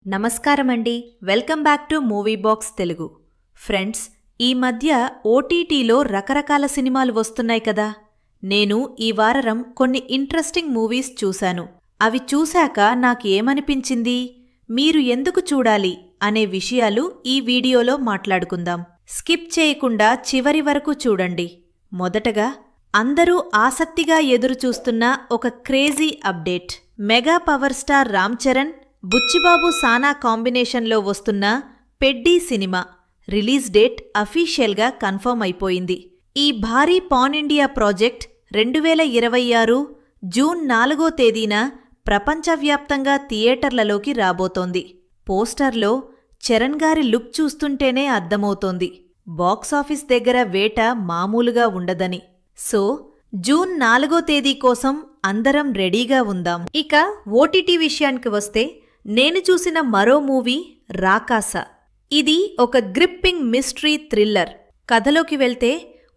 నమస్కారమండి. Welcome back to movie box Telugu. Friends, ఈ మధ్య ఓటీటీలో రకరకాల సినిమాలు వస్తున్నాయి కదా. నేను ఈ వారం కొన్ని ఇంట్రెస్టింగ్ మూవీస్ చూశాను. అవి చూశాక నాకేమనిపించింది, మీరు ఎందుకు చూడాలి అనే విషయాలు ఈ వీడియోలో మాట్లాడుకుందాం. స్కిప్ చేయకుండా చివరి వరకు చూడండి. మొదటగా అందరూ ఆసక్తిగా ఎదురుచూస్తున్న ఒక crazy update. Mega power star Ram Charan, Buchibabu Sana కాంబినేషన్లో వస్తున్న పెడ్డీ సినిమా రిలీజ్ డేట్ అఫీషియల్గా కన్ఫర్మ్ అయిపోయింది. ఈ భారీ పాన్ ఇండియా ప్రాజెక్ట్ 2026 జూన్ 4వ తేదీన ప్రపంచవ్యాప్తంగా థియేటర్లలోకి రాబోతోంది. పోస్టర్లో చరణ్ గారి లుక్ చూస్తుంటేనే అర్థమవుతోంది, బాక్సాఫీస్ దగ్గర వేట మామూలుగా ఉండదని. సో జూన్ 4వ తేదీ కోసం అందరం రెడీగా ఉందాం. ఇక ఓటీటీ విషయానికి వస్తే, నేను చూసిన మరో మూవీ రాకాస. ఇది ఒక గ్రిప్పింగ్ మిస్టరీ థ్రిల్లర్. కథలోకి వెళ్తే,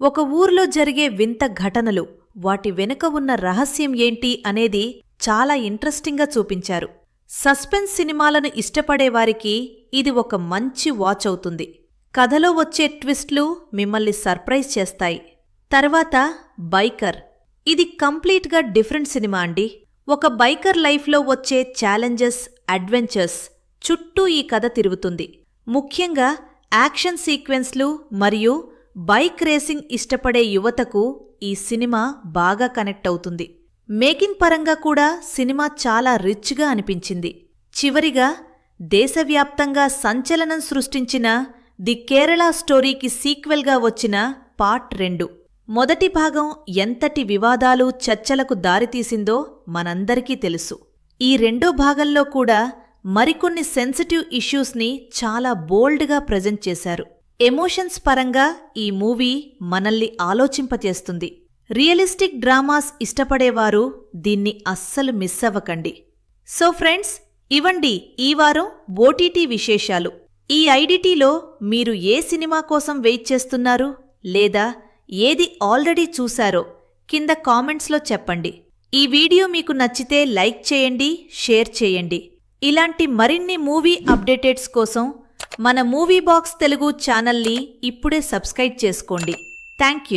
ఒక ఊర్లో జరిగే వింత ఘటనలు, వాటి వెనుక ఉన్న రహస్యం ఏంటి అనేది చాలా ఇంట్రెస్టింగ్గా చూపించారు. సస్పెన్స్ సినిమాలను ఇష్టపడేవారికి ఇది ఒక మంచి వాచ్ అవుతుంది. కథలో వచ్చే ట్విస్ట్లు మిమ్మల్ని సర్ప్రైజ్ చేస్తాయి. తర్వాత బైకర్. ఇది కంప్లీట్గా డిఫరెంట్ సినిమా అండి. ఒక బైకర్ లైఫ్లో వచ్చే ఛాలెంజెస్, అడ్వెంచర్స్ చుట్టూ ఈ కథ తిరుగుతుంది. ముఖ్యంగా యాక్షన్ సీక్వెన్స్లు మరియు బైక్ రేసింగ్ ఇష్టపడే యువతకు ఈ సినిమా బాగా కనెక్ట్ అవుతుంది. మేకింగ్ పరంగా కూడా సినిమా చాలా రిచ్గా అనిపించింది. చివరిగా, దేశవ్యాప్తంగా సంచలనం సృష్టించిన ది కేరళ స్టోరీకి సీక్వెల్గా వచ్చిన పార్ట్ 2. మొదటి భాగం ఎంతటి వివాదాలు, చర్చలకు దారితీసిందో మనందరికీ తెలుసు. ఈ రెండో భాగంలో కూడా మరికొన్ని సెన్సిటివ్ ఇష్యూస్ని చాలా బోల్డ్గా ప్రెజెంట్ చేశారు. ఎమోషన్స్ పరంగా ఈ మూవీ మనల్ని ఆలోచింపచేస్తుంది. రియలిస్టిక్ డ్రామాస్ ఇష్టపడేవారు దీన్ని అస్సలు మిస్ అవ్వకండి. సో ఫ్రెండ్స్, ఇవండి ఈ వారం ఓటీటీ విశేషాలు. ఈ ఐడిటీలో మీరు ఏ సినిమా కోసం వెయిట్ చేస్తున్నారు, లేదా ఏది ఆల్రెడీ చూశారో కింద కామెంట్స్లో చెప్పండి. ఈ వీడియో మీకు నచ్చితే లైక్ చేయండి, షేర్ చేయండి. ఇలాంటి మరిన్ని మూవీ అప్డేటెడ్స్ కోసం మన మూవీ బాక్స్ తెలుగు ఛానల్ని ఇప్పుడే సబ్స్క్రైబ్ చేసుకోండి. Thank you.